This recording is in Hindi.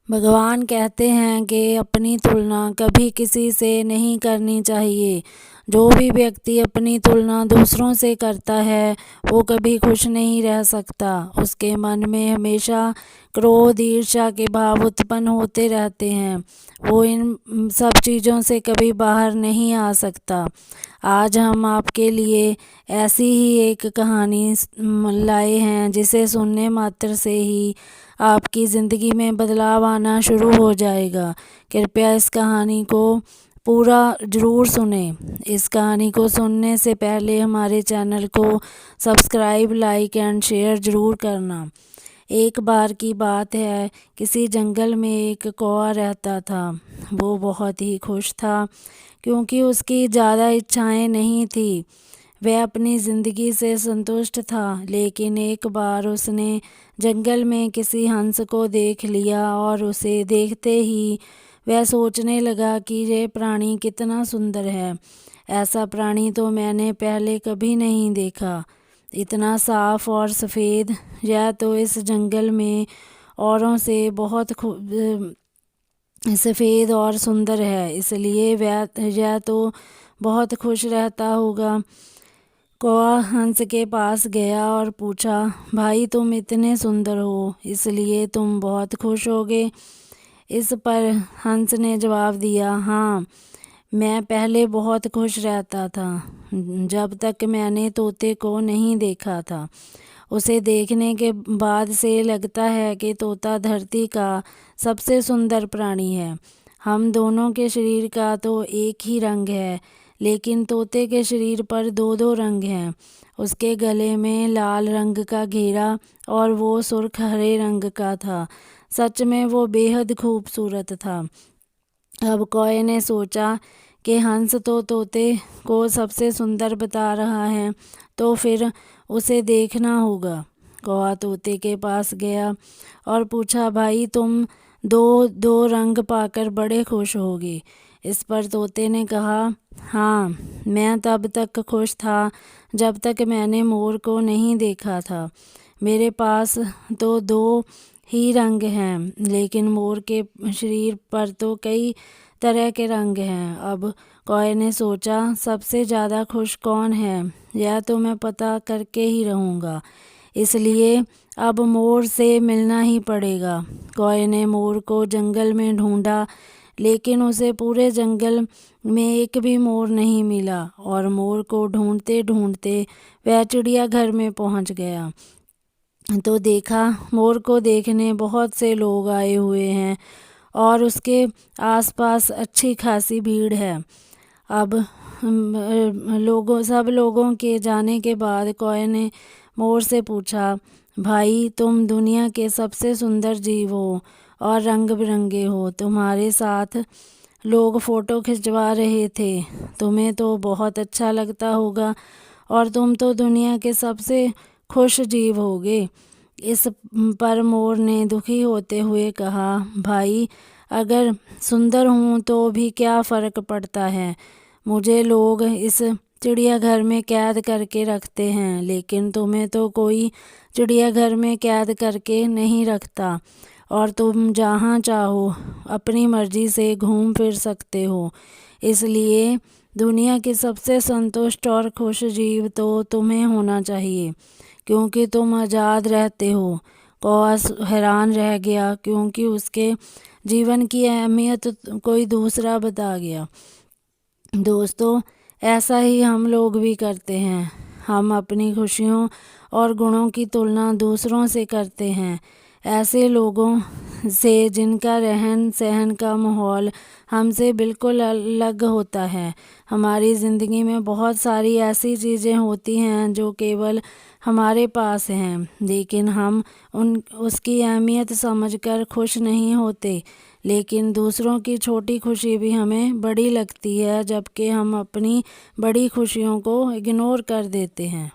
भगवान कहते हैं कि अपनी तुलना कभी किसी से नहीं करनी चाहिए। जो भी व्यक्ति अपनी तुलना दूसरों से करता है वो कभी खुश नहीं रह सकता। उसके मन में हमेशा क्रोध, ईर्ष्या के भाव उत्पन्न होते रहते हैं। वो इन सब चीज़ों से कभी बाहर नहीं आ सकता। आज हम आपके लिए ऐसी ही एक कहानी लाए हैं जिसे सुनने मात्र से ही आपकी ज़िंदगी में बदलाव आना शुरू हो जाएगा। कृपया इस कहानी को पूरा ज़रूर सुनें। इस कहानी को सुनने से पहले हमारे चैनल को सब्सक्राइब, लाइक एंड शेयर ज़रूर करना। एक बार की बात है, किसी जंगल में एक कौवा रहता था। वो बहुत ही खुश था क्योंकि उसकी ज़्यादा इच्छाएं नहीं थी। वह अपनी ज़िंदगी से संतुष्ट था। लेकिन एक बार उसने जंगल में किसी हंस को देख लिया और उसे देखते ही वह सोचने लगा कि ये प्राणी कितना सुंदर है। ऐसा प्राणी तो मैंने पहले कभी नहीं देखा। इतना साफ और सफ़ेद, यह तो इस जंगल में औरों से बहुत सफ़ेद और सुंदर है, इसलिए यह तो बहुत खुश रहता होगा। कौवा हंस के पास गया और पूछा, भाई तुम इतने सुंदर हो इसलिए तुम बहुत खुश होगे। इस पर हंस ने जवाब दिया, हाँ, मैं पहले बहुत खुश रहता था जब तक मैंने तोते को नहीं देखा था। उसे देखने के बाद से लगता है कि तोता धरती का सबसे सुंदर प्राणी है। हम दोनों के शरीर का तो एक ही रंग है, लेकिन तोते के शरीर पर दो दो रंग हैं। उसके गले में लाल रंग का घेरा और वो सुर्ख हरे रंग का था। सच में वो बेहद खूबसूरत था। अब कौवे ने सोचा कि हंस तो तोते को सबसे सुंदर बता रहा है, तो फिर उसे देखना होगा। कौवा तोते के पास गया और पूछा, भाई तुम दो दो रंग पाकर बड़े खुश होगे। इस पर तोते ने कहा, हाँ, मैं तब तक खुश था जब तक मैंने मोर को नहीं देखा था। मेरे पास तो दो ही रंग हैं, लेकिन मोर के शरीर पर तो कई तरह के रंग हैं। अब कौवे ने सोचा, सबसे ज़्यादा खुश कौन है यह तो मैं पता करके ही रहूँगा, इसलिए अब मोर से मिलना ही पड़ेगा। कौवे ने मोर को जंगल में ढूंढा, लेकिन उसे पूरे जंगल में एक भी मोर नहीं मिला और मोर को ढूंढते ढूंढते वह चिड़ियाघर में पहुंच गया। तो देखा, मोर को देखने बहुत से लोग आए हुए हैं और उसके आसपास अच्छी खासी भीड़ है। अब सब लोगों के जाने के बाद कौवे ने मोर से पूछा, भाई तुम दुनिया के सबसे सुंदर जीव हो और रंग बिरंगे हो। तुम्हारे साथ लोग फ़ोटो खिंचवा रहे थे। तुम्हें तो बहुत अच्छा लगता होगा और तुम तो दुनिया के सबसे खुश जीव होगे। इस पर मोर ने दुखी होते हुए कहा, भाई अगर सुंदर हूँ तो भी क्या फ़र्क पड़ता है। मुझे लोग इस चिड़ियाघर में कैद करके रखते हैं, लेकिन तुम्हें तो कोई चिड़ियाघर में कैद करके नहीं रखता और तुम जहाँ चाहो अपनी मर्जी से घूम फिर सकते हो। इसलिए दुनिया की सबसे संतुष्ट और खुश जीव तो तुम्हें होना चाहिए, क्योंकि तुम आज़ाद रहते हो। कौवा हैरान रह गया क्योंकि उसके जीवन की अहमियत कोई दूसरा बता गया। दोस्तों, ऐसा ही हम लोग भी करते हैं। हम अपनी खुशियों और गुणों की तुलना दूसरों से करते हैं, ऐसे लोगों से जिनका रहन सहन का माहौल हमसे बिल्कुल अलग होता है। हमारी ज़िंदगी में बहुत सारी ऐसी चीज़ें होती हैं जो केवल हमारे पास हैं, लेकिन हम उसकी अहमियत समझकर खुश नहीं होते। लेकिन दूसरों की छोटी खुशी भी हमें बड़ी लगती है, जबकि हम अपनी बड़ी खुशियों को इग्नोर कर देते हैं।